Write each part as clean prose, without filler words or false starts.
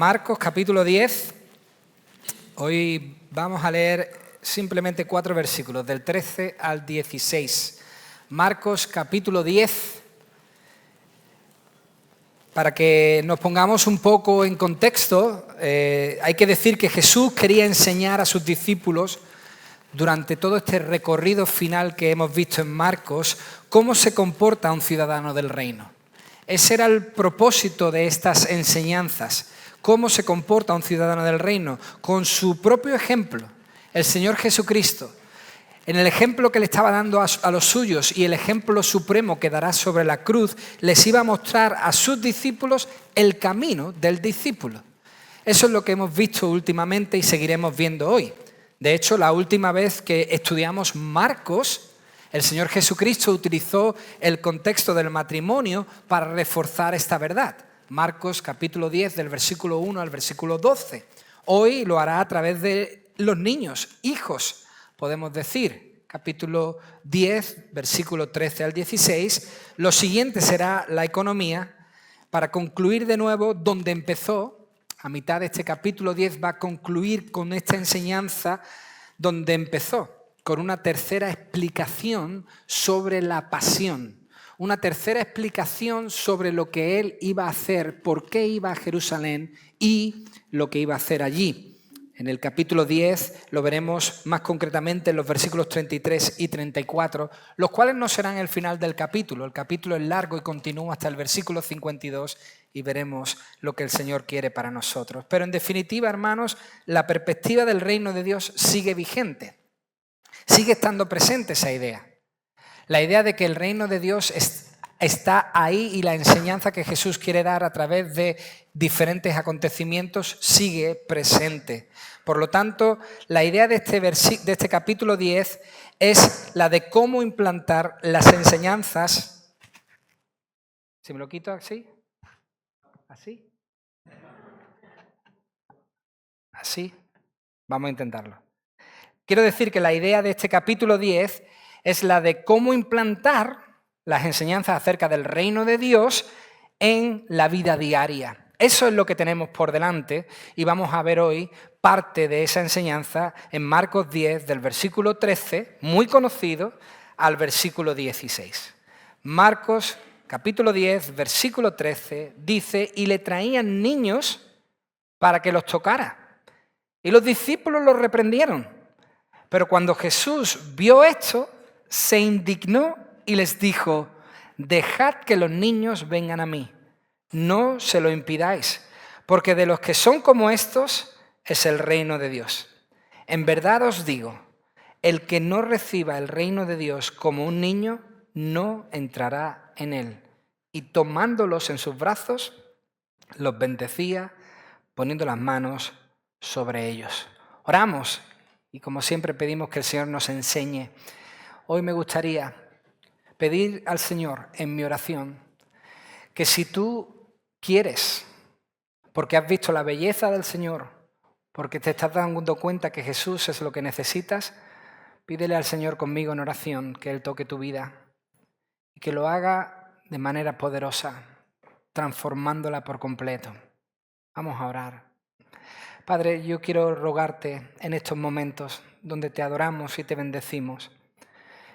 Marcos capítulo 10. Hoy vamos a leer simplemente 4 versículos, del 13 al 16. Marcos capítulo 10. Para que nos pongamos un poco en contexto, hay que decir que Jesús quería enseñar a sus discípulos durante todo este recorrido final que hemos visto en Marcos, cómo se comporta un ciudadano del reino. Ese era el propósito de estas enseñanzas, cómo se comporta un ciudadano del reino, con su propio ejemplo, el Señor Jesucristo. En el ejemplo que le estaba dando a los suyos y el ejemplo supremo que dará sobre la cruz, les iba a mostrar a sus discípulos el camino del discípulo. Eso es lo que hemos visto últimamente y seguiremos viendo hoy. De hecho, la última vez que estudiamos Marcos, el Señor Jesucristo utilizó el contexto del matrimonio para reforzar esta verdad. Marcos capítulo 10, del versículo 1 al versículo 12. Hoy lo hará a través de los niños, hijos, podemos decir. Capítulo 10, versículo 13 al 16. Lo siguiente será la economía, para concluir de nuevo donde empezó. A mitad de este capítulo 10 va a concluir con esta enseñanza donde empezó, con una tercera explicación sobre la pasión. Una tercera explicación sobre lo que él iba a hacer, por qué iba a Jerusalén y lo que iba a hacer allí. En el capítulo 10 lo veremos más concretamente en los versículos 33 y 34, los cuales no serán el final del capítulo. El capítulo es largo y continúa hasta el versículo 52 y veremos lo que el Señor quiere para nosotros. Pero en definitiva, hermanos, la perspectiva del reino de Dios sigue vigente. Sigue estando presente esa idea. La idea de que el reino de Dios está ahí y la enseñanza que Jesús quiere dar a través de diferentes acontecimientos sigue presente. Por lo tanto, la idea de este capítulo 10 es la de cómo implantar las enseñanzas. Si me lo quito así, así, así, vamos a intentarlo. Quiero decir que la idea de este capítulo 10 es la de cómo implantar las enseñanzas acerca del reino de Dios en la vida diaria. Eso es lo que tenemos por delante y vamos a ver hoy parte de esa enseñanza en Marcos 10, del versículo 13, muy conocido, al versículo 16. Marcos capítulo 10, versículo 13, dice: y le traían niños para que los tocara. Y los discípulos los reprendieron. Pero cuando Jesús vio esto, se indignó y les dijo: dejad que los niños vengan a mí, no se lo impidáis, porque de los que son como estos es el reino de Dios. En verdad os digo, el que no reciba el reino de Dios como un niño, no entrará en él. Y tomándolos en sus brazos, los bendecía, poniendo las manos sobre ellos. Oramos y como siempre pedimos que el Señor nos enseñe. Hoy me gustaría pedir al Señor en mi oración que si tú quieres, porque has visto la belleza del Señor, porque te estás dando cuenta que Jesús es lo que necesitas, pídele al Señor conmigo en oración que Él toque tu vida y que lo haga de manera poderosa, transformándola por completo. Vamos a orar. Padre, yo quiero rogarte en estos momentos donde te adoramos y te bendecimos,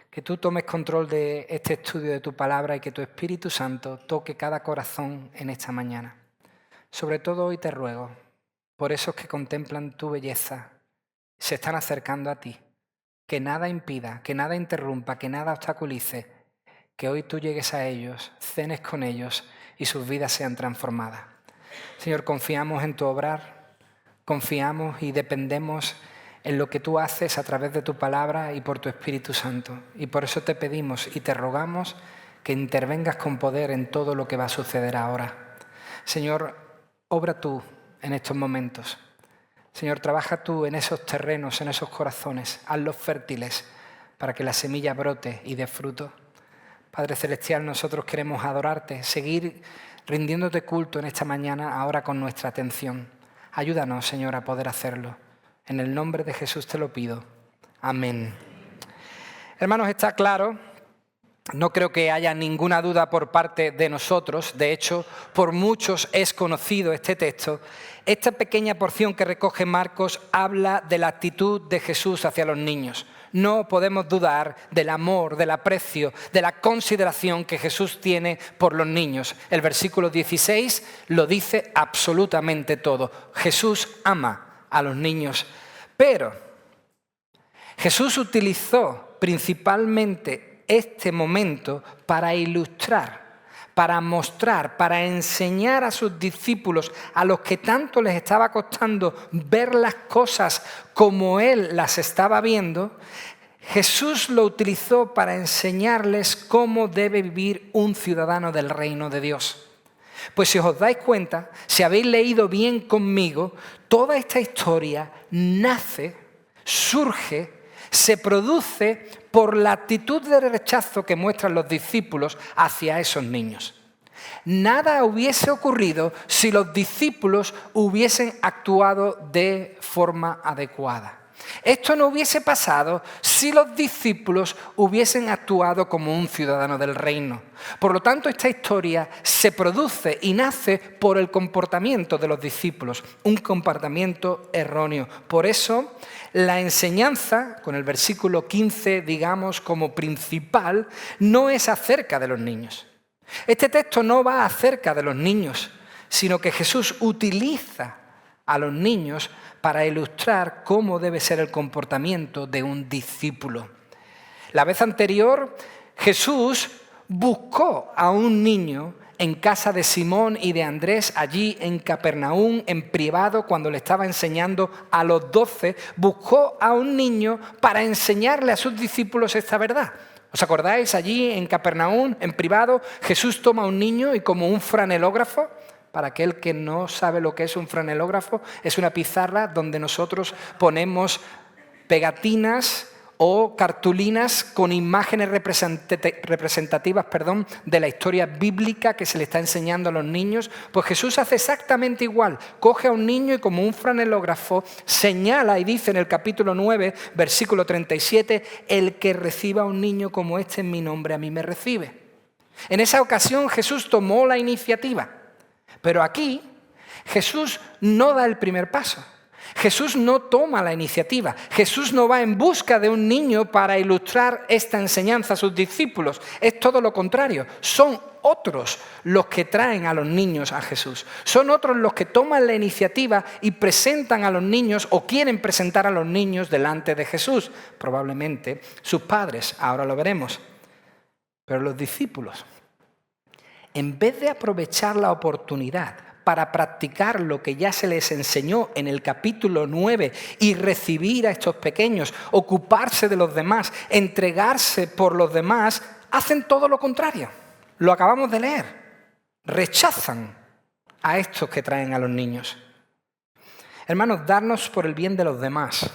que tú tomes control de este estudio de tu palabra y que tu Espíritu Santo toque cada corazón en esta mañana. Sobre todo hoy te ruego por esos que contemplan tu belleza, se están acercando a ti, que nada impida, que nada interrumpa, que nada obstaculice, que hoy tú llegues a ellos, cenes con ellos y sus vidas sean transformadas. Señor, confiamos en tu obrar. Confiamos y dependemos en lo que tú haces a través de tu palabra y por tu Espíritu Santo. Y por eso te pedimos y te rogamos que intervengas con poder en todo lo que va a suceder ahora. Señor, obra tú en estos momentos. Señor, trabaja tú en esos terrenos, en esos corazones. Hazlos fértiles para que la semilla brote y dé fruto. Padre Celestial, nosotros queremos adorarte, seguir rindiéndote culto en esta mañana ahora con nuestra atención. Ayúdanos, Señor, a poder hacerlo. En el nombre de Jesús te lo pido. Amén. Hermanos, está claro No creo que haya ninguna duda por parte de nosotros. De hecho, por muchos es conocido este texto. Esta pequeña porción que recoge Marcos habla de la actitud de Jesús hacia los niños. No podemos dudar del amor, del aprecio, de la consideración que Jesús tiene por los niños. El versículo 16 lo dice absolutamente todo. Jesús ama a los niños. Pero Jesús utilizó principalmente este momento para ilustrar, para mostrar, para enseñar a sus discípulos, a los que tanto les estaba costando ver las cosas como Él las estaba viendo. Jesús lo utilizó para enseñarles cómo debe vivir un ciudadano del reino de Dios. Pues si os dais cuenta, si habéis leído bien conmigo, toda esta historia nace, surge, se produce por la actitud de rechazo que muestran los discípulos hacia esos niños. Nada hubiese ocurrido si los discípulos hubiesen actuado de forma adecuada. Esto no hubiese pasado si los discípulos hubiesen actuado como un ciudadano del reino. Por lo tanto, esta historia se produce y nace por el comportamiento de los discípulos, un comportamiento erróneo. Por eso, la enseñanza, con el versículo 15, digamos, como principal, no es acerca de los niños. Este texto no va acerca de los niños, sino que Jesús utiliza a los niños para ilustrar cómo debe ser el comportamiento de un discípulo. La vez anterior, Jesús buscó a un niño en casa de Simón y de Andrés, allí en Capernaum, en privado, cuando le estaba enseñando a los 12, buscó a un niño para enseñarle a sus discípulos esta verdad. ¿Os acordáis? Allí en Capernaum, en privado, Jesús toma a un niño y como un franelógrafo, para aquel que no sabe lo que es un franelógrafo, es una pizarra donde nosotros ponemos pegatinas o cartulinas con imágenes representativas de la historia bíblica que se le está enseñando a los niños. Pues Jesús hace exactamente igual. Coge a un niño y como un franelógrafo señala y dice en el capítulo 9, versículo 37, el que reciba a un niño como este en mi nombre, a mí me recibe. En esa ocasión Jesús tomó la iniciativa. Pero aquí Jesús no da el primer paso. Jesús no toma la iniciativa. Jesús no va en busca de un niño para ilustrar esta enseñanza a sus discípulos. Es todo lo contrario. Son otros los que traen a los niños a Jesús. Son otros los que toman la iniciativa y presentan a los niños o quieren presentar a los niños delante de Jesús. Probablemente sus padres, ahora lo veremos. Pero los discípulos, en vez de aprovechar la oportunidad para practicar lo que ya se les enseñó en el capítulo 9 y recibir a estos pequeños, ocuparse de los demás, entregarse por los demás, hacen todo lo contrario. Lo acabamos de leer. Rechazan a estos que traen a los niños. Hermanos, darnos por el bien de los demás,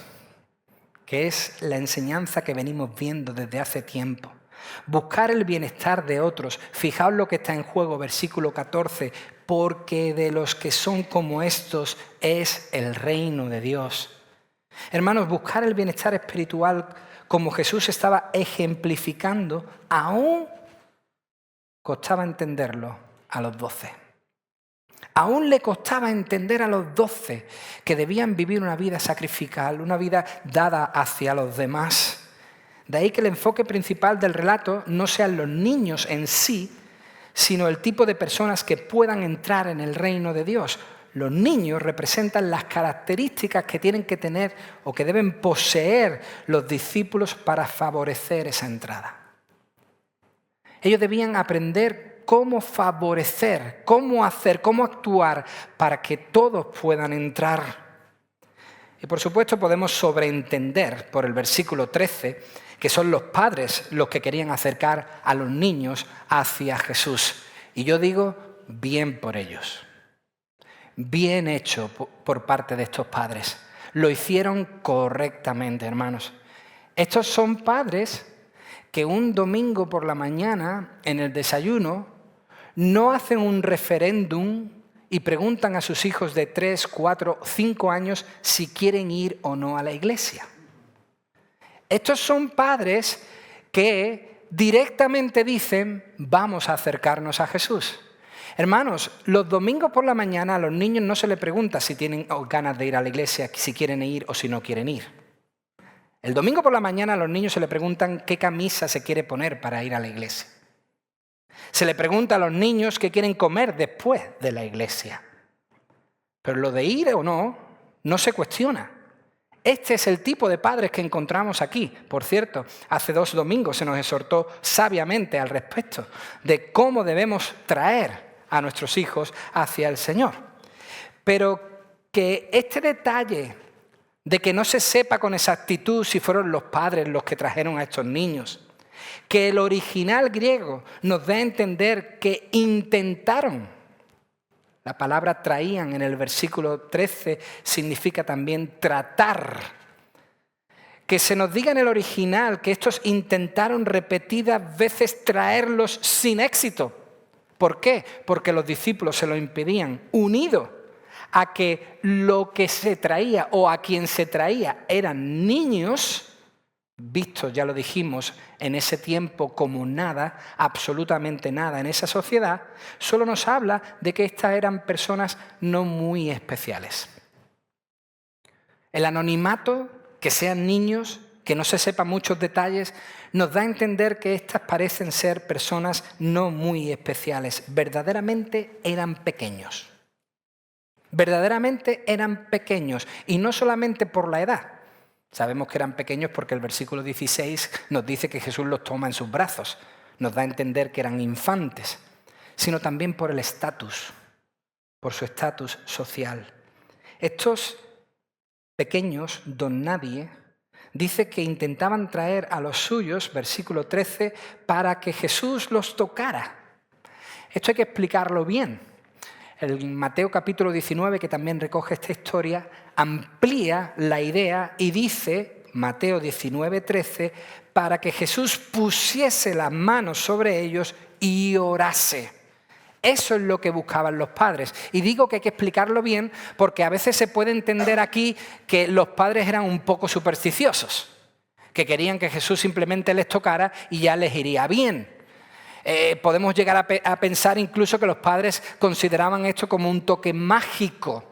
que es la enseñanza que venimos viendo desde hace tiempo. Buscar el bienestar de otros. Fijaos lo que está en juego, versículo 14. Porque de los que son como estos es el reino de Dios. Hermanos, buscar el bienestar espiritual como Jesús estaba ejemplificando, aún costaba entenderlo a los 12. Aún le costaba entender a los 12 que debían vivir una vida sacrificial, una vida dada hacia los demás. De ahí que el enfoque principal del relato no sean los niños en sí, sino el tipo de personas que puedan entrar en el reino de Dios. Los niños representan las características que tienen que tener o que deben poseer los discípulos para favorecer esa entrada. Ellos debían aprender cómo favorecer, cómo hacer, cómo actuar para que todos puedan entrar. Y por supuesto podemos sobreentender por el versículo 13 que son los padres los que querían acercar a los niños hacia Jesús. Y yo digo, bien por ellos. Bien hecho por parte de estos padres. Lo hicieron correctamente, hermanos. Estos son padres que un domingo por la mañana, en el desayuno, no hacen un referéndum y preguntan a sus hijos de 3, 4, 5 años si quieren ir o no a la iglesia. Estos son padres que directamente dicen, vamos a acercarnos a Jesús. Hermanos, los domingos por la mañana a los niños no se les pregunta si tienen ganas de ir a la iglesia, si quieren ir o si no quieren ir. El domingo por la mañana a los niños se les preguntan qué camisa se quiere poner para ir a la iglesia. Se les pregunta a los niños qué quieren comer después de la iglesia. Pero lo de ir o no se cuestiona. Este es el tipo de padres que encontramos aquí. Por cierto, hace 2 domingos se nos exhortó sabiamente al respecto de cómo debemos traer a nuestros hijos hacia el Señor. Pero que este detalle de que no se sepa con exactitud si fueron los padres los que trajeron a estos niños, que el original griego nos da a entender que intentaron. La palabra traían en el versículo 13 significa también tratar. Que se nos diga en el original que estos intentaron repetidas veces traerlos sin éxito. ¿Por qué? Porque los discípulos se lo impedían, unido a que lo que se traía o a quien se traía eran niños, vistos, ya lo dijimos, en ese tiempo como nada, absolutamente nada en esa sociedad, solo nos habla de que estas eran personas no muy especiales. El anonimato, que sean niños, que no se sepan muchos detalles, nos da a entender que estas parecen ser personas no muy especiales. Verdaderamente eran pequeños. Verdaderamente eran pequeños, y no solamente por la edad. Sabemos que eran pequeños porque el versículo 16 nos dice que Jesús los toma en sus brazos. Nos da a entender que eran infantes, sino también por el estatus, por su estatus social. Estos pequeños, don nadie, dice que intentaban traer a los suyos, versículo 13, para que Jesús los tocara. Esto hay que explicarlo bien. El Mateo capítulo 19, que también recoge esta historia, amplía la idea y dice, Mateo 19, 13, para que Jesús pusiese las manos sobre ellos y orase. Eso es lo que buscaban los padres. Y digo que hay que explicarlo bien porque a veces se puede entender aquí que los padres eran un poco supersticiosos, que querían que Jesús simplemente les tocara y ya les iría bien. Podemos llegar a pensar incluso que los padres consideraban esto como un toque mágico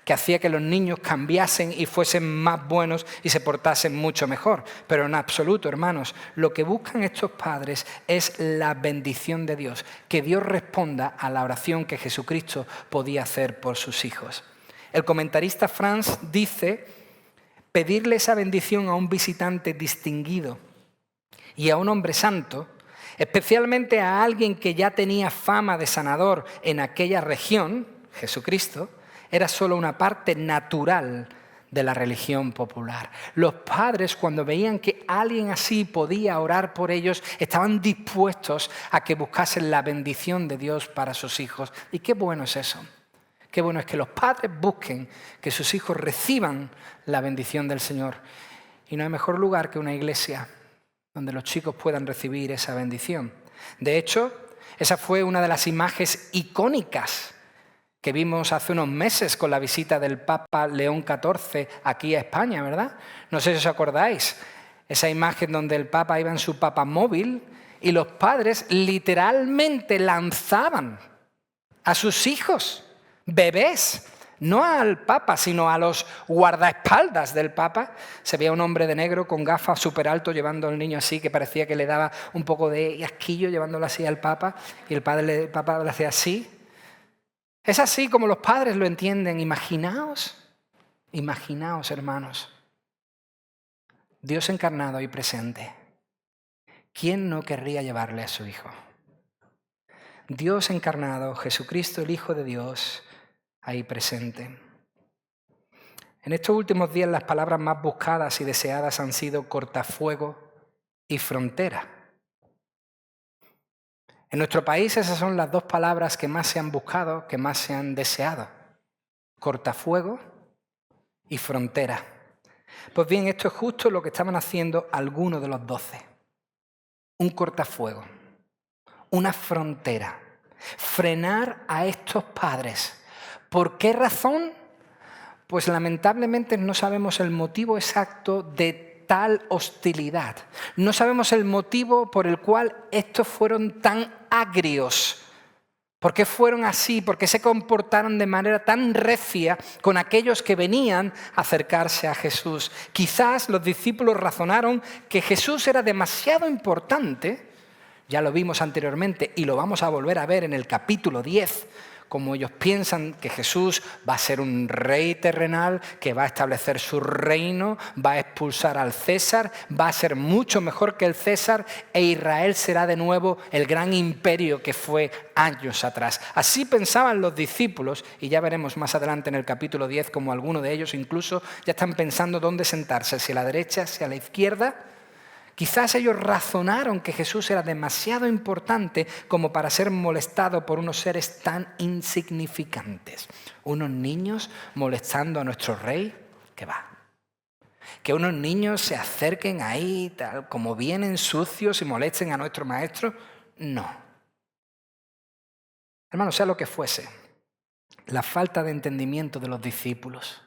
que hacía que los niños cambiasen y fuesen más buenos y se portasen mucho mejor. Pero en absoluto, hermanos, lo que buscan estos padres es la bendición de Dios, que Dios responda a la oración que Jesucristo podía hacer por sus hijos. El comentarista Franz dice, pedirle esa bendición a un visitante distinguido y a un hombre santo, especialmente a alguien que ya tenía fama de sanador en aquella región, Jesucristo, era solo una parte natural de la religión popular. Los padres, cuando veían que alguien así podía orar por ellos, estaban dispuestos a que buscasen la bendición de Dios para sus hijos. Y qué bueno es eso. Qué bueno es que los padres busquen que sus hijos reciban la bendición del Señor. Y no hay mejor lugar que una iglesia donde los chicos puedan recibir esa bendición. De hecho, esa fue una de las imágenes icónicas que vimos hace unos meses con la visita del Papa León XIV aquí a España, ¿verdad? No sé si os acordáis, esa imagen donde el Papa iba en su papamóvil y los padres literalmente lanzaban a sus hijos, bebés, no al Papa, sino a los guardaespaldas del Papa. Se veía un hombre de negro con gafas súper alto llevando al niño así, que parecía que le daba un poco de asquillo llevándolo así al Papa, y el Papa le hacía así. Es así como los padres lo entienden. Imaginaos, hermanos, Dios encarnado y presente. ¿Quién no querría llevarle a su hijo? Dios encarnado, Jesucristo, el Hijo de Dios, ahí presente. En estos últimos días las palabras más buscadas y deseadas han sido cortafuego y frontera. En nuestro país esas son las 2 palabras que más se han buscado, que más se han deseado. Cortafuego y frontera. Pues bien, esto es justo lo que estaban haciendo algunos de los 12. Un cortafuego, una frontera. Frenar a estos padres. ¿Por qué razón? Pues lamentablemente no sabemos el motivo exacto de tal hostilidad. No sabemos el motivo por el cual estos fueron tan agrios. ¿Por qué fueron así? ¿Por qué se comportaron de manera tan recia con aquellos que venían a acercarse a Jesús? Quizás los discípulos razonaron que Jesús era demasiado importante, ya lo vimos anteriormente y lo vamos a volver a ver en el capítulo 10, como ellos piensan que Jesús va a ser un rey terrenal, que va a establecer su reino, va a expulsar al César, va a ser mucho mejor que el César e Israel será de nuevo el gran imperio que fue años atrás. Así pensaban los discípulos y ya veremos más adelante en el capítulo 10 como algunos de ellos incluso ya están pensando dónde sentarse, si a la derecha, si a la izquierda. Quizás ellos razonaron que Jesús era demasiado importante como para ser molestado por unos seres tan insignificantes. Unos niños molestando a nuestro rey, ¿qué va? Que unos niños se acerquen ahí, tal, como vienen sucios y molesten a nuestro maestro, no. Hermano, sea lo que fuese, la falta de entendimiento de los discípulos,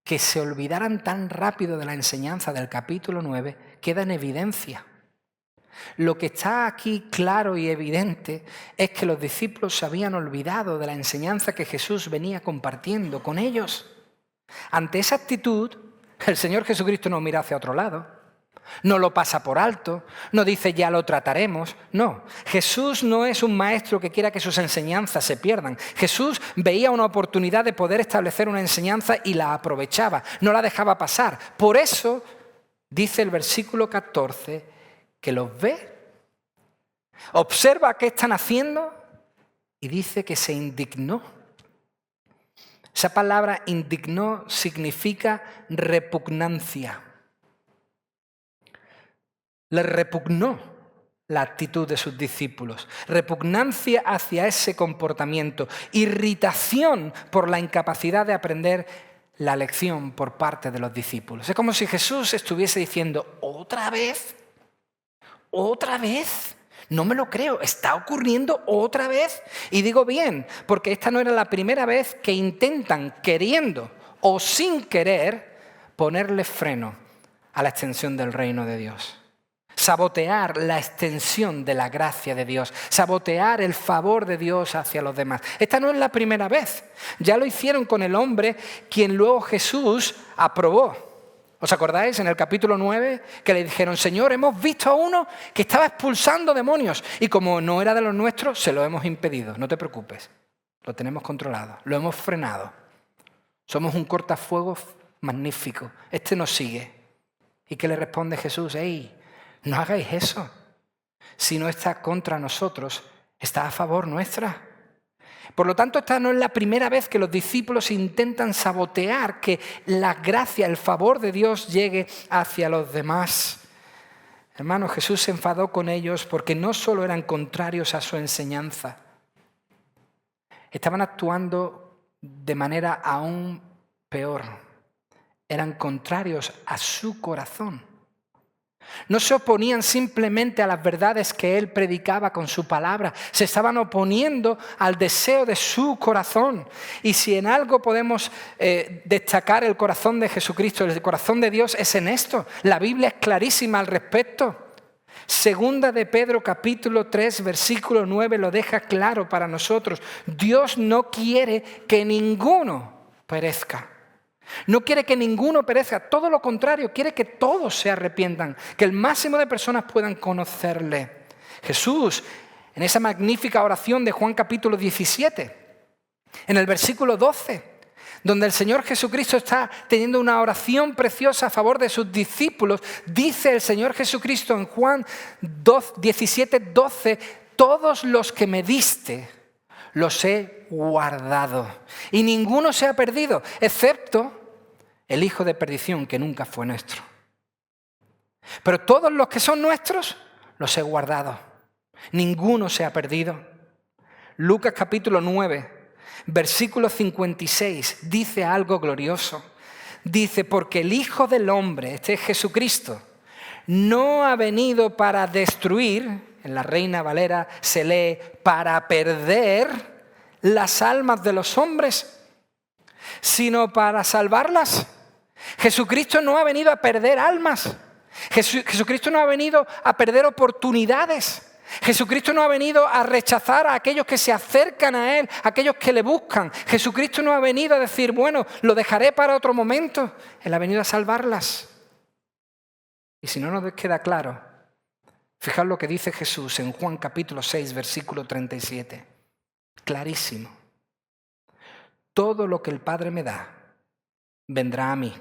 que se olvidaran tan rápido de la enseñanza del capítulo 9, queda en evidencia. Lo que está aquí claro y evidente es que los discípulos se habían olvidado de la enseñanza que Jesús venía compartiendo con ellos. Ante esa actitud, el Señor Jesucristo no mira hacia otro lado, no lo pasa por alto, no dice ya lo trataremos. No, Jesús no es un maestro que quiera que sus enseñanzas se pierdan. Jesús veía una oportunidad de poder establecer una enseñanza y la aprovechaba, no la dejaba pasar. Por eso dice el versículo 14 que los ve, observa qué están haciendo y dice que se indignó. Esa palabra indignó significa repugnancia. Les repugnó la actitud de sus discípulos, repugnancia hacia ese comportamiento, irritación por la incapacidad de aprender la lección por parte de los discípulos. Es como si Jesús estuviese diciendo, ¿otra vez? ¿Otra vez? No me lo creo, ¿está ocurriendo otra vez? Y digo bien, porque esta no era la primera vez que intentan, queriendo o sin querer, ponerle freno a la extensión del reino de Dios. Sabotear la extensión de la gracia de Dios, sabotear el favor de Dios hacia los demás. Esta no es la primera vez. Ya lo hicieron con el hombre quien luego Jesús aprobó. ¿Os acordáis en el capítulo 9 que le dijeron, Señor, hemos visto a uno que estaba expulsando demonios y como no era de los nuestros, se lo hemos impedido. No te preocupes, lo tenemos controlado, lo hemos frenado. Somos un cortafuegos magnífico, este nos sigue. ¿Y qué le responde Jesús? ¡Ey! No hagáis eso. Si no está contra nosotros, está a favor nuestra. Por lo tanto, esta no es la primera vez que los discípulos intentan sabotear que la gracia, el favor de Dios llegue hacia los demás. Hermanos, Jesús se enfadó con ellos porque no solo eran contrarios a su enseñanza, estaban actuando de manera aún peor. Eran contrarios a su corazón. No se oponían simplemente a las verdades que Él predicaba con su palabra, se estaban oponiendo al deseo de su corazón. Y si en algo podemos destacar el corazón de Jesucristo, el corazón de Dios, es en esto. La Biblia es clarísima al respecto. Segunda de Pedro capítulo 3 versículo 9 lo deja claro para nosotros. Dios no quiere que ninguno perezca. No quiere que ninguno perezca, todo lo contrario, quiere que todos se arrepientan, que el máximo de personas puedan conocerle. Jesús, en esa magnífica oración de Juan capítulo 17, en el versículo 12, donde el Señor Jesucristo está teniendo una oración preciosa a favor de sus discípulos, dice el Señor Jesucristo en Juan 17, 12, todos los que me diste, los he guardado y ninguno se ha perdido, excepto el hijo de perdición que nunca fue nuestro. Pero todos los que son nuestros los he guardado. Ninguno se ha perdido. Lucas capítulo 9, versículo 56, dice algo glorioso. Dice, porque el Hijo del Hombre, este es Jesucristo, no ha venido para destruir, en la Reina Valera se lee, para perder las almas de los hombres, sino para salvarlas. Jesucristo no ha venido a perder almas. Jesucristo no ha venido a perder oportunidades. Jesucristo no ha venido a rechazar a aquellos que se acercan a Él, a aquellos que le buscan. Jesucristo no ha venido a decir, bueno, lo dejaré para otro momento. Él ha venido a salvarlas. Y si no nos queda claro, fijaos lo que dice Jesús en Juan capítulo 6, versículo 37. Clarísimo. Todo lo que el Padre me da, vendrá a mí.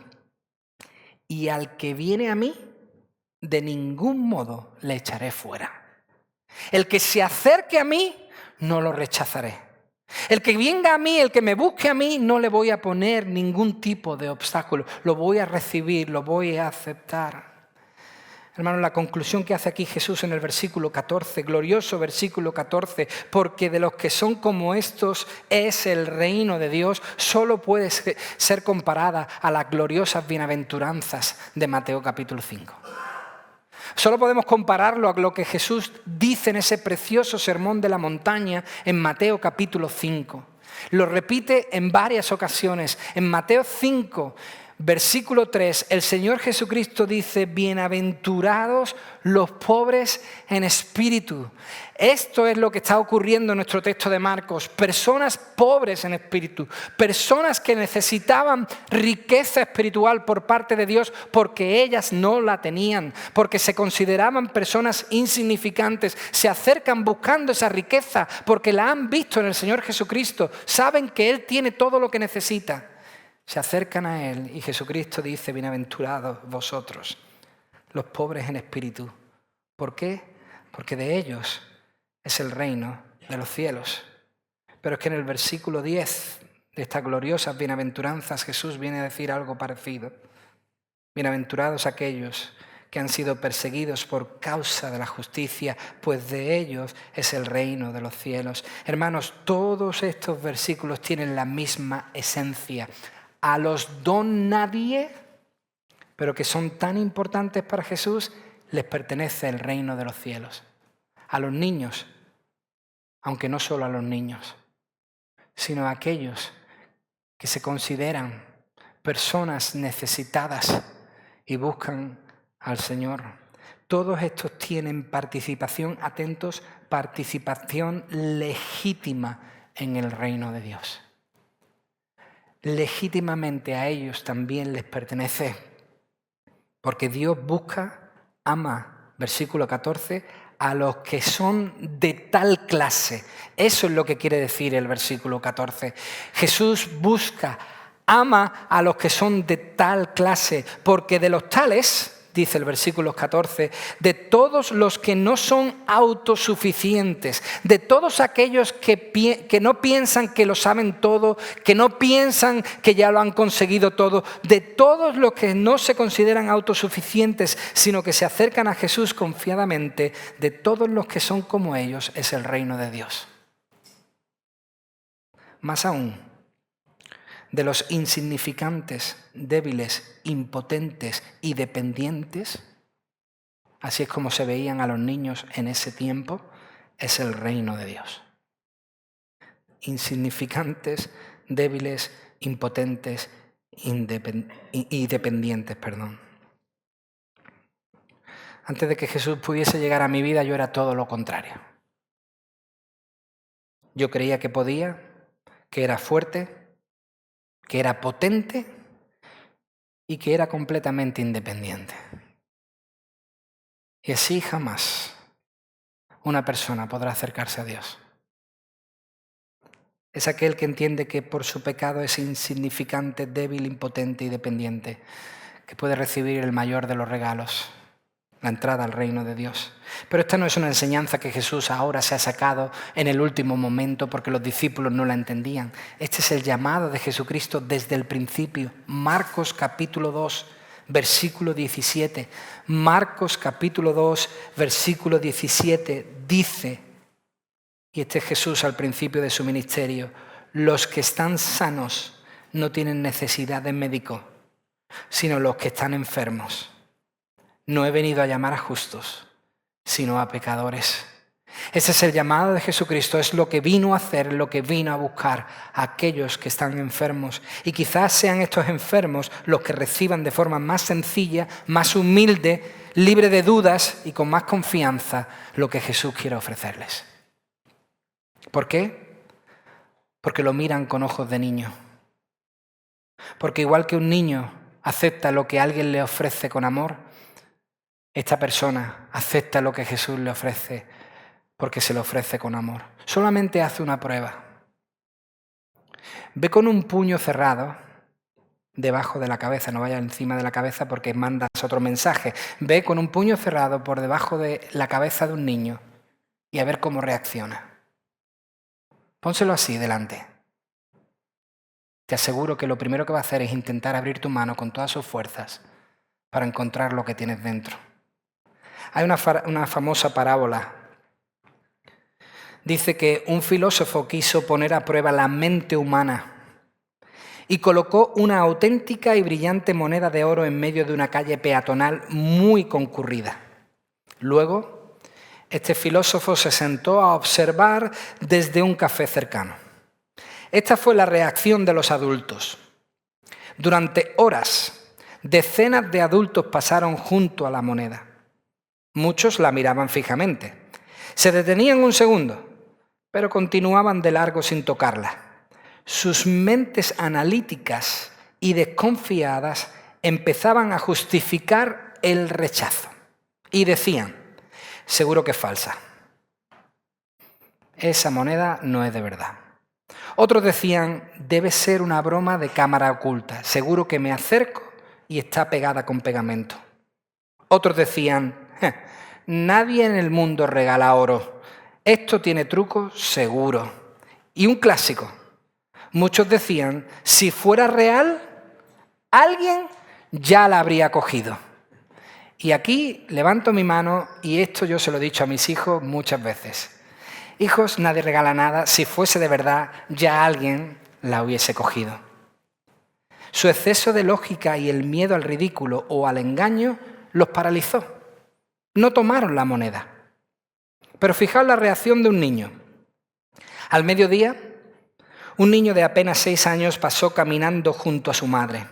Y al que viene a mí, de ningún modo le echaré fuera. El que se acerque a mí, no lo rechazaré. El que venga a mí, el que me busque a mí, no le voy a poner ningún tipo de obstáculo. Lo voy a recibir, lo voy a aceptar. Hermanos, la conclusión que hace aquí Jesús en el versículo 14, glorioso versículo 14, porque de los que son como estos es el reino de Dios, solo puede ser comparada a las gloriosas bienaventuranzas de Mateo capítulo 5. Solo podemos compararlo a lo que Jesús dice en ese precioso sermón de la montaña en Mateo capítulo 5. Lo repite en varias ocasiones. En Mateo 5, versículo 3, el Señor Jesucristo dice, bienaventurados los pobres en espíritu. Esto es lo que está ocurriendo en nuestro texto de Marcos. Personas pobres en espíritu, personas que necesitaban riqueza espiritual por parte de Dios porque ellas no la tenían, porque se consideraban personas insignificantes, se acercan buscando esa riqueza porque la han visto en el Señor Jesucristo, saben que Él tiene todo lo que necesita. Se acercan a Él y Jesucristo dice, bienaventurados vosotros, los pobres en espíritu. ¿Por qué? Porque de ellos es el reino de los cielos. Pero es que en el versículo 10 de estas gloriosas bienaventuranzas Jesús viene a decir algo parecido. Bienaventurados aquellos que han sido perseguidos por causa de la justicia, pues de ellos es el reino de los cielos. Hermanos, todos estos versículos tienen la misma esencia. A los don nadie, pero que son tan importantes para Jesús, les pertenece el reino de los cielos. A los niños, aunque no solo a los niños, sino a aquellos que se consideran personas necesitadas y buscan al Señor. Todos estos tienen participación, atentos, participación legítima en el reino de Dios. Legítimamente a ellos también les pertenece, porque Dios busca, ama, versículo 14, a los que son de tal clase. Eso es lo que quiere decir el versículo 14. Jesús busca, ama a los que son de tal clase, porque de los tales, dice el versículo 14, de todos los que no son autosuficientes, de todos aquellos que no piensan que lo saben todo, que no piensan que ya lo han conseguido todo, de todos los que no se consideran autosuficientes, sino que se acercan a Jesús confiadamente, de todos los que son como ellos es el reino de Dios. Más aún, de los insignificantes, débiles, impotentes y dependientes, así es como se veían a los niños en ese tiempo, es el reino de Dios. Insignificantes, débiles, impotentes y dependientes. Antes de que Jesús pudiese llegar a mi vida, yo era todo lo contrario. Yo creía que podía, que era fuerte, que era potente y que era completamente independiente. Y así jamás una persona podrá acercarse a Dios. Es aquel que entiende que por su pecado es insignificante, débil, impotente y dependiente, que puede recibir el mayor de los regalos, la entrada al reino de Dios. Pero esta no es una enseñanza que Jesús ahora se ha sacado en el último momento porque los discípulos no la entendían. Este es el llamado de Jesucristo desde el principio. Marcos capítulo 2, versículo 17. Marcos capítulo 2, versículo 17 dice, y este es Jesús al principio de su ministerio, los que están sanos no tienen necesidad de médico, sino los que están enfermos. No he venido a llamar a justos, sino a pecadores. Ese es el llamado de Jesucristo, es lo que vino a hacer, lo que vino a buscar a aquellos que están enfermos. Y quizás sean estos enfermos los que reciban de forma más sencilla, más humilde, libre de dudas y con más confianza lo que Jesús quiere ofrecerles. ¿Por qué? Porque lo miran con ojos de niño. Porque igual que un niño acepta lo que alguien le ofrece con amor, esta persona acepta lo que Jesús le ofrece porque se lo ofrece con amor. Solamente hace una prueba. Ve con un puño cerrado debajo de la cabeza, no vaya encima de la cabeza porque mandas otro mensaje. Ve con un puño cerrado por debajo de la cabeza de un niño y a ver cómo reacciona. Pónselo así delante. Te aseguro que lo primero que va a hacer es intentar abrir tu mano con todas sus fuerzas para encontrar lo que tienes dentro. Hay una famosa parábola. Dice que un filósofo quiso poner a prueba la mente humana y colocó una auténtica y brillante moneda de oro en medio de una calle peatonal muy concurrida. Luego, este filósofo se sentó a observar desde un café cercano. Esta fue la reacción de los adultos. Durante horas, decenas de adultos pasaron junto a la moneda. Muchos la miraban fijamente. Se detenían un segundo, pero continuaban de largo sin tocarla. Sus mentes analíticas y desconfiadas empezaban a justificar el rechazo y decían, seguro que es falsa. Esa moneda no es de verdad. Otros decían, debe ser una broma de cámara oculta, seguro que me acerco y está pegada con pegamento. Otros decían, nadie en el mundo regala oro, esto tiene truco seguro. Y un clásico. Muchos decían, si fuera real, alguien ya la habría cogido. Y aquí levanto mi mano y esto yo se lo he dicho a mis hijos muchas veces. Hijos, nadie regala nada, si fuese de verdad, ya alguien la hubiese cogido. Su exceso de lógica y el miedo al ridículo o al engaño los paralizó. No tomaron la moneda. Pero fijaos la reacción de un niño. Al mediodía, un niño de apenas 6 años pasó caminando junto a su madre.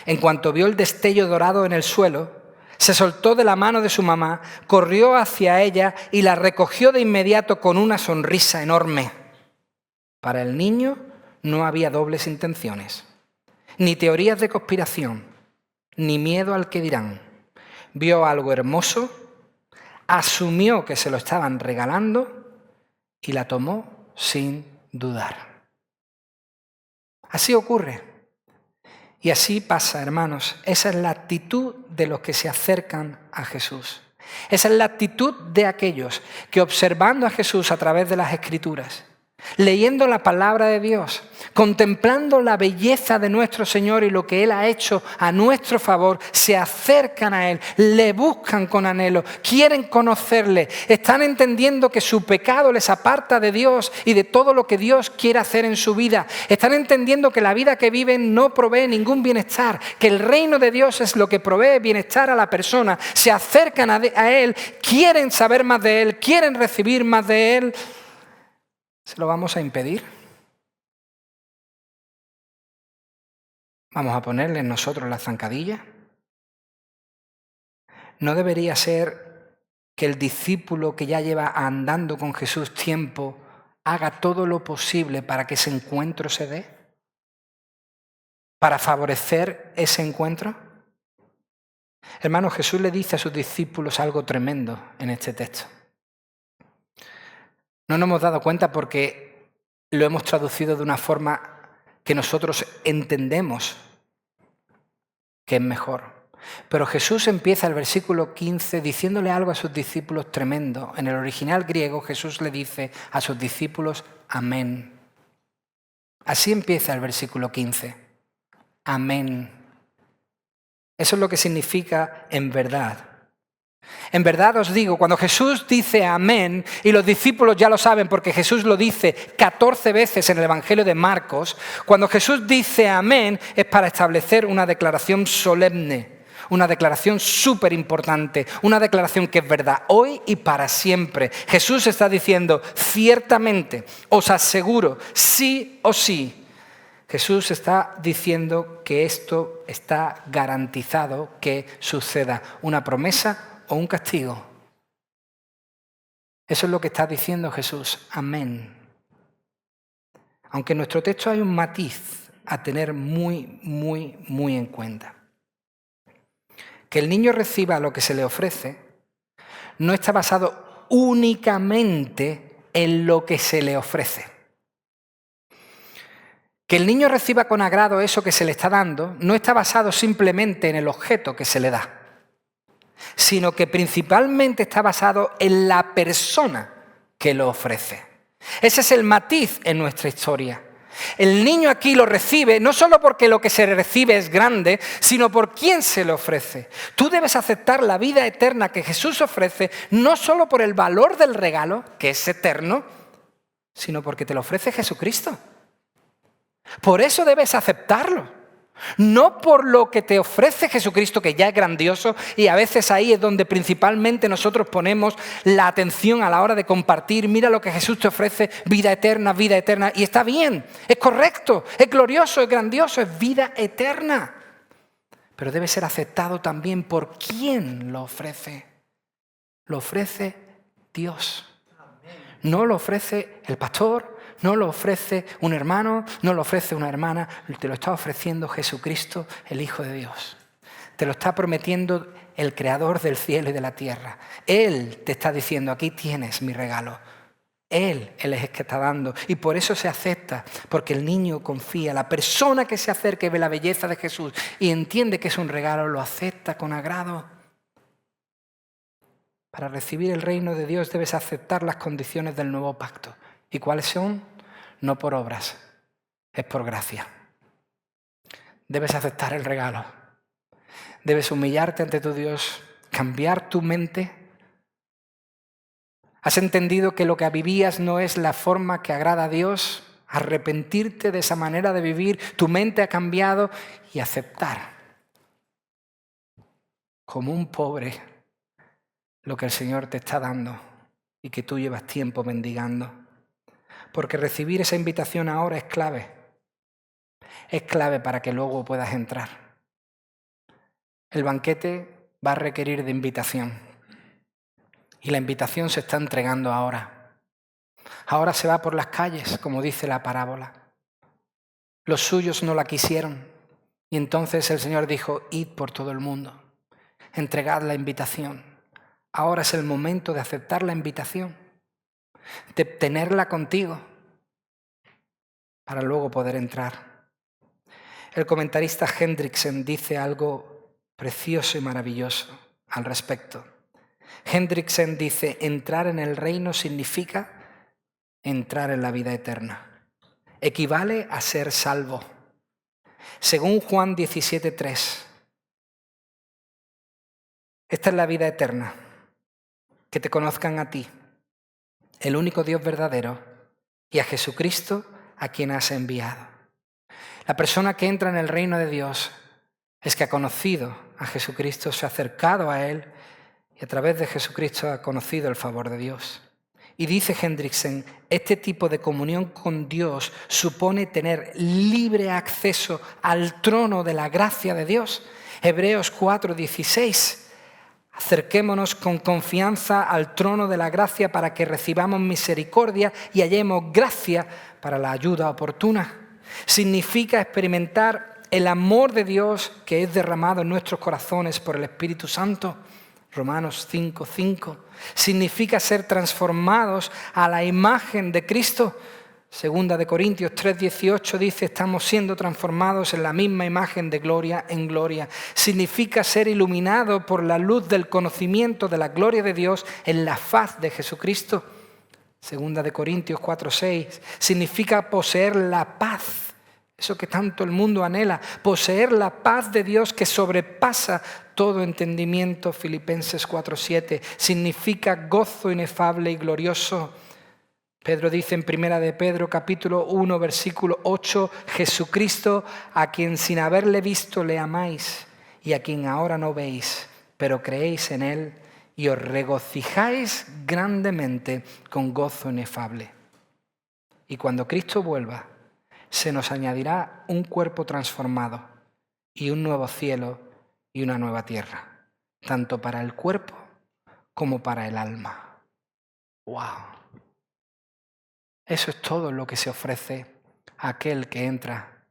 En cuanto vio el destello dorado en el suelo, se soltó de la mano de su mamá, corrió hacia ella y la recogió de inmediato con una sonrisa enorme. Para el niño no había dobles intenciones, ni teorías de conspiración, ni miedo al que dirán. Vio algo hermoso, asumió que se lo estaban regalando y la tomó sin dudar. Así ocurre. Y así pasa, hermanos. Esa es la actitud de los que se acercan a Jesús. Esa es la actitud de aquellos que observando a Jesús a través de las Escrituras, leyendo la palabra de Dios, contemplando la belleza de nuestro Señor y lo que Él ha hecho a nuestro favor, se acercan a Él, le buscan con anhelo, quieren conocerle, están entendiendo que su pecado les aparta de Dios y de todo lo que Dios quiere hacer en su vida. Están entendiendo que la vida que viven no provee ningún bienestar, que el reino de Dios es lo que provee bienestar a la persona. Se acercan a Él, quieren saber más de Él, quieren recibir más de Él. ¿Se lo vamos a impedir? ¿Vamos a ponerle nosotros la zancadilla? ¿No debería ser que el discípulo que ya lleva andando con Jesús tiempo haga todo lo posible para que ese encuentro se dé? ¿Para favorecer ese encuentro? Hermano, Jesús le dice a sus discípulos algo tremendo en este texto. No nos hemos dado cuenta porque lo hemos traducido de una forma que nosotros entendemos que es mejor. Pero Jesús empieza el versículo 15 diciéndole algo a sus discípulos tremendo. En el original griego Jesús le dice a sus discípulos amén. Así empieza el versículo 15. Amén. Eso es lo que significa en verdad. En verdad os digo, cuando Jesús dice amén, y los discípulos ya lo saben porque Jesús lo dice 14 veces en el Evangelio de Marcos, cuando Jesús dice amén es para establecer una declaración solemne, una declaración súper importante, una declaración que es verdad hoy y para siempre. Jesús está diciendo, ciertamente, os aseguro, sí o sí, Jesús está diciendo que esto está garantizado que suceda, una promesa o un castigo. Eso es lo que está diciendo Jesús. Amén. Aunque en nuestro texto hay un matiz a tener muy en cuenta. Que el niño reciba lo que se le ofrece no está basado únicamente en lo que se le ofrece. Que el niño reciba con agrado eso que se le está dando no está basado simplemente en el objeto que se le da, sino que principalmente está basado en la persona que lo ofrece. Ese es el matiz en nuestra historia. El niño aquí lo recibe no solo porque lo que se recibe es grande, sino por quién se le ofrece. Tú debes aceptar la vida eterna que Jesús ofrece, no solo por el valor del regalo, que es eterno, sino porque te lo ofrece Jesucristo. Por eso debes aceptarlo. No por lo que te ofrece Jesucristo, que ya es grandioso, y a veces ahí es donde principalmente nosotros ponemos la atención a la hora de compartir. Mira lo que Jesús te ofrece, vida eterna, y está bien, es correcto, es glorioso, es grandioso, es vida eterna. Pero debe ser aceptado también por quién lo ofrece. Lo ofrece Dios. No lo ofrece el pastor, no lo ofrece un hermano, no lo ofrece una hermana, te lo está ofreciendo Jesucristo, el Hijo de Dios. Te lo está prometiendo el Creador del cielo y de la tierra. Él te está diciendo, aquí tienes mi regalo. Él es el que está dando. Y por eso se acepta, porque el niño confía. La persona que se acerca y ve la belleza de Jesús y entiende que es un regalo, lo acepta con agrado. Para recibir el reino de Dios debes aceptar las condiciones del nuevo pacto. ¿Y cuáles son? No por obras, es por gracia. Debes aceptar el regalo. Debes humillarte ante tu Dios, cambiar tu mente. ¿Has entendido que lo que vivías no es la forma que agrada a Dios? Arrepentirte de esa manera de vivir, tu mente ha cambiado y aceptar como un pobre lo que el Señor te está dando y que tú llevas tiempo mendigando. Porque recibir esa invitación ahora es clave. Es clave para que luego puedas entrar. El banquete va a requerir de invitación. Y la invitación se está entregando ahora. Ahora se va por las calles, como dice la parábola. Los suyos no la quisieron. Y entonces el Señor dijo, id por todo el mundo. Entregad la invitación. Ahora es el momento de aceptar la invitación. De tenerla contigo para luego poder entrar. El comentarista Hendriksen dice algo precioso y maravilloso al respecto. Hendriksen dice, entrar en el reino significa entrar en la vida eterna. Equivale a ser salvo. Según Juan 17:3, esta es la vida eterna, que te conozcan a ti, el único Dios verdadero, y a Jesucristo a quien has enviado. La persona que entra en el reino de Dios es que ha conocido a Jesucristo, se ha acercado a Él y a través de Jesucristo ha conocido el favor de Dios. Y dice Hendriksen, este tipo de comunión con Dios supone tener libre acceso al trono de la gracia de Dios. Hebreos 4:16. Acerquémonos con confianza al trono de la gracia para que recibamos misericordia y hallemos gracia para la ayuda oportuna. Significa experimentar el amor de Dios que es derramado en nuestros corazones por el Espíritu Santo. Romanos 5:5. Significa ser transformados a la imagen de Cristo. Segunda de Corintios 3:18 dice, estamos siendo transformados en la misma imagen de gloria en gloria. Significa ser iluminado por la luz del conocimiento de la gloria de Dios en la faz de Jesucristo. Segunda de Corintios 4:6. Significa poseer la paz. Eso que tanto el mundo anhela, poseer la paz de Dios que sobrepasa todo entendimiento. Filipenses 4:7. Significa gozo inefable y glorioso. Pedro dice en Primera de Pedro, capítulo 1, versículo 8, Jesucristo, a quien sin haberle visto le amáis y a quien ahora no veis, pero creéis en Él y os regocijáis grandemente con gozo inefable. Y cuando Cristo vuelva, se nos añadirá un cuerpo transformado y un nuevo cielo y una nueva tierra, tanto para el cuerpo como para el alma. ¡Wow! Eso es todo lo que se ofrece a aquel que entra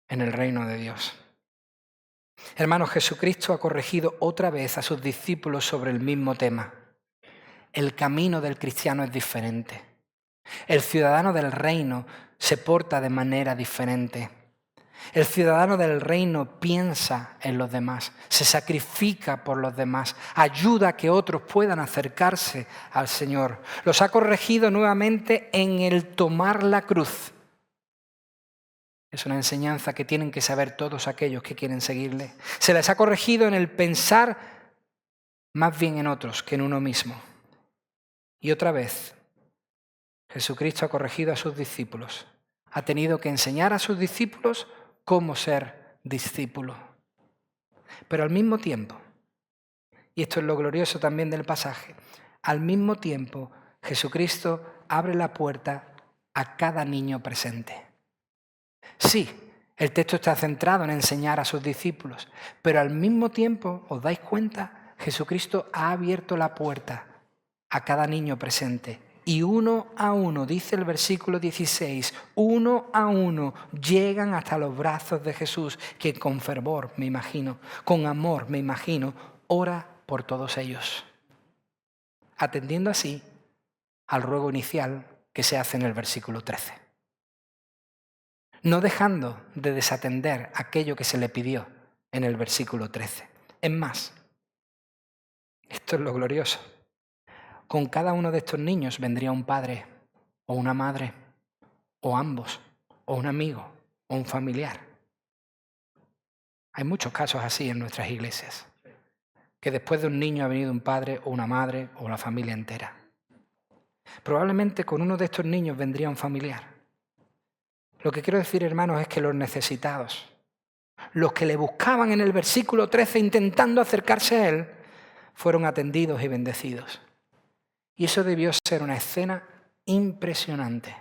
en el reino de Dios. Hermanos, Jesucristo ha corregido otra vez a sus discípulos sobre el mismo tema. El camino del cristiano es diferente. El ciudadano del reino se porta de manera diferente. El ciudadano del reino piensa en los demás, se sacrifica por los demás, ayuda a que otros puedan acercarse al Señor. Los ha corregido nuevamente en el tomar la cruz. Es una enseñanza que tienen que saber todos aquellos que quieren seguirle. Se les ha corregido en el pensar más bien en otros que en uno mismo. Y otra vez, Jesucristo ha corregido a sus discípulos. Ha tenido que enseñar a sus discípulos cómo ser discípulo. Pero al mismo tiempo, y esto es lo glorioso también del pasaje, al mismo tiempo Jesucristo abre la puerta a cada niño presente. Sí, el texto está centrado en enseñar a sus discípulos, pero al mismo tiempo, ¿os dais cuenta? Jesucristo ha abierto la puerta a cada niño presente. Y uno a uno, dice el versículo 16, uno a uno llegan hasta los brazos de Jesús, que con fervor, me imagino, con amor, me imagino, ora por todos ellos. Atendiendo así al ruego inicial que se hace en el versículo 13. No dejando de desatender aquello que se le pidió en el versículo 13. Es más, esto es lo glorioso. Con cada uno de estos niños vendría un padre o una madre, o ambos, o un amigo, o un familiar. Hay muchos casos así en nuestras iglesias, que después de un niño ha venido un padre o una madre o la familia entera. Probablemente con uno de estos niños vendría un familiar. Lo que quiero decir, hermanos, es que los necesitados, los que le buscaban en el versículo 13 intentando acercarse a él, fueron atendidos y bendecidos. Y eso debió ser una escena impresionante.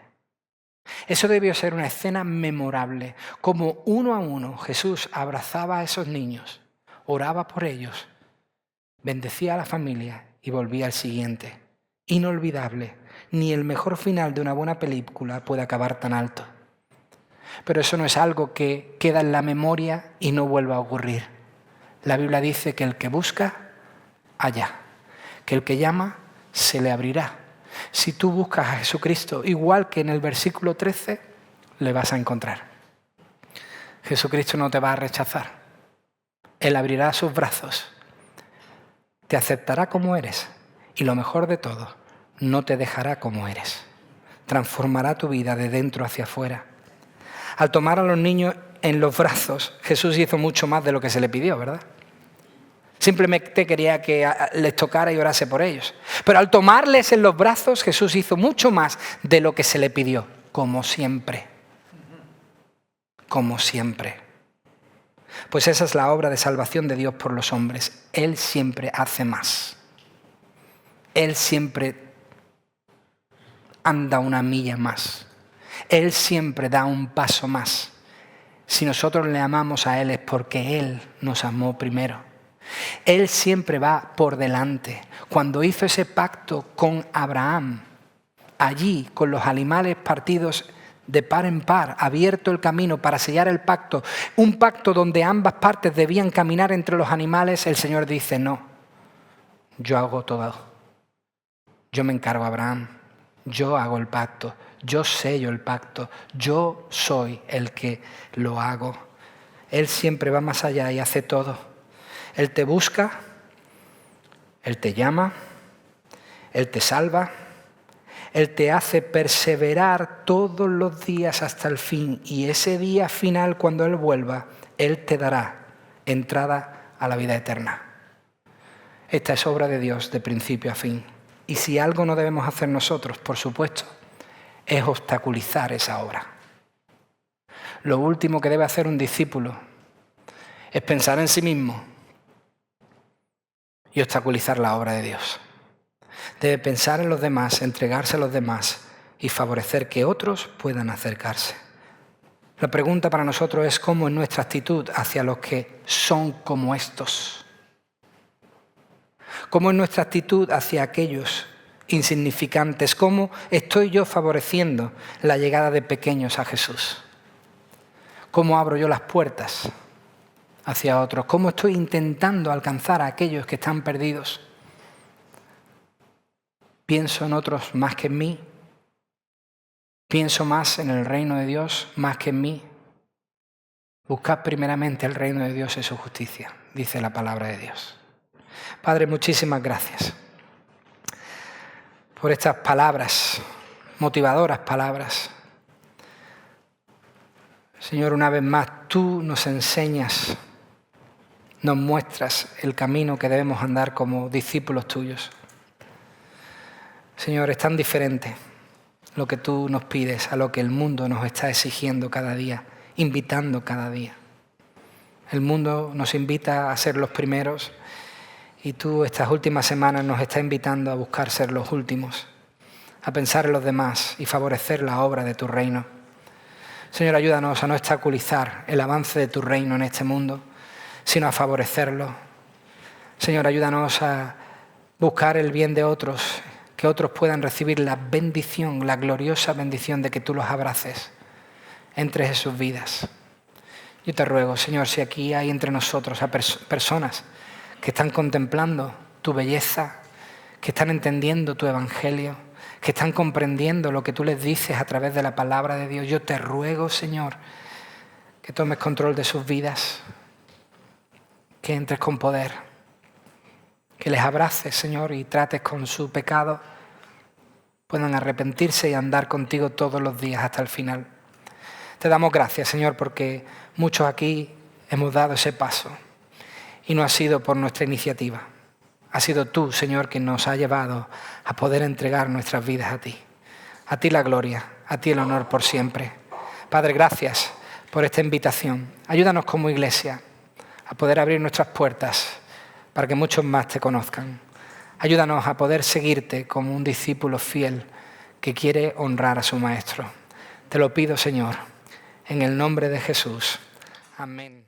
Eso debió ser una escena memorable. Como uno a uno Jesús abrazaba a esos niños, oraba por ellos, bendecía a la familia y volvía al siguiente. Inolvidable. Ni el mejor final de una buena película puede acabar tan alto. Pero eso no es algo que queda en la memoria y no vuelva a ocurrir. La Biblia dice que el que busca, halla. Que el que llama, se le abrirá. Si tú buscas a Jesucristo, igual que en el versículo 13, le vas a encontrar. Jesucristo no te va a rechazar. Él abrirá sus brazos, te aceptará como eres y lo mejor de todo, no te dejará como eres. Transformará tu vida de dentro hacia afuera. Al tomar a los niños en los brazos, Jesús hizo mucho más de lo que se le pidió, ¿verdad? Simplemente quería que les tocara y orase por ellos. Pero al tomarles en los brazos, Jesús hizo mucho más de lo que se le pidió, como siempre. Como siempre. Pues esa es la obra de salvación de Dios por los hombres. Él siempre hace más. Él siempre anda una milla más. Él siempre da un paso más. Si nosotros le amamos a Él es porque Él nos amó primero. Él siempre va por delante. Cuando hizo ese pacto con Abraham, allí con los animales partidos de par en par, abierto el camino para sellar el pacto, un pacto donde ambas partes debían caminar entre los animales, el Señor dice, no, yo hago todo. Yo me encargo a Abraham, yo hago el pacto, yo sello el pacto, yo soy el que lo hago. Él siempre va más allá y hace todo. Él te busca, Él te llama, Él te salva, Él te hace perseverar todos los días hasta el fin. Y ese día final, cuando Él vuelva, Él te dará entrada a la vida eterna. Esta es obra de Dios de principio a fin. Y si algo no debemos hacer nosotros, por supuesto, es obstaculizar esa obra. Lo último que debe hacer un discípulo es pensar en sí mismo y obstaculizar la obra de Dios. Debe pensar en los demás, entregarse a los demás y favorecer que otros puedan acercarse. La pregunta para nosotros es cómo es nuestra actitud hacia los que son como estos. ¿Cómo es nuestra actitud hacia aquellos insignificantes? ¿Cómo estoy yo favoreciendo la llegada de pequeños a Jesús? ¿Cómo abro yo las puertas hacia otros? ¿Cómo estoy intentando alcanzar a aquellos que están perdidos? ¿Pienso en otros más que en mí? ¿Pienso más en el reino de Dios más que en mí? Buscad primeramente el reino de Dios y su justicia, dice la palabra de Dios. Padre, muchísimas gracias por estas palabras, motivadoras palabras. Señor, una vez más, tú nos enseñas, nos muestras el camino que debemos andar como discípulos tuyos. Señor, es tan diferente lo que tú nos pides a lo que el mundo nos está exigiendo cada día, invitando cada día. El mundo nos invita a ser los primeros y tú estas últimas semanas nos estás invitando a buscar ser los últimos, a pensar en los demás y favorecer la obra de tu reino. Señor, ayúdanos a no obstaculizar el avance de tu reino en este mundo, sino a favorecerlo. Señor, ayúdanos a buscar el bien de otros, que otros puedan recibir la bendición, la gloriosa bendición de que tú los abraces, entres en sus vidas. Yo te ruego, Señor, si aquí hay entre nosotros a personas que están contemplando tu belleza, que están entendiendo tu evangelio, que están comprendiendo lo que tú les dices a través de la palabra de Dios, yo te ruego, Señor, que tomes control de sus vidas, que entres con poder, que les abraces, Señor, y trates con su pecado, puedan arrepentirse y andar contigo todos los días hasta el final. Te damos gracias, Señor, porque muchos aquí hemos dado ese paso y no ha sido por nuestra iniciativa. Ha sido tú, Señor, quien nos ha llevado a poder entregar nuestras vidas a ti. A ti la gloria, a ti el honor por siempre. Padre, gracias por esta invitación. Ayúdanos como iglesia a poder abrir nuestras puertas para que muchos más te conozcan. Ayúdanos a poder seguirte como un discípulo fiel que quiere honrar a su Maestro. Te lo pido, Señor, en el nombre de Jesús. Amén.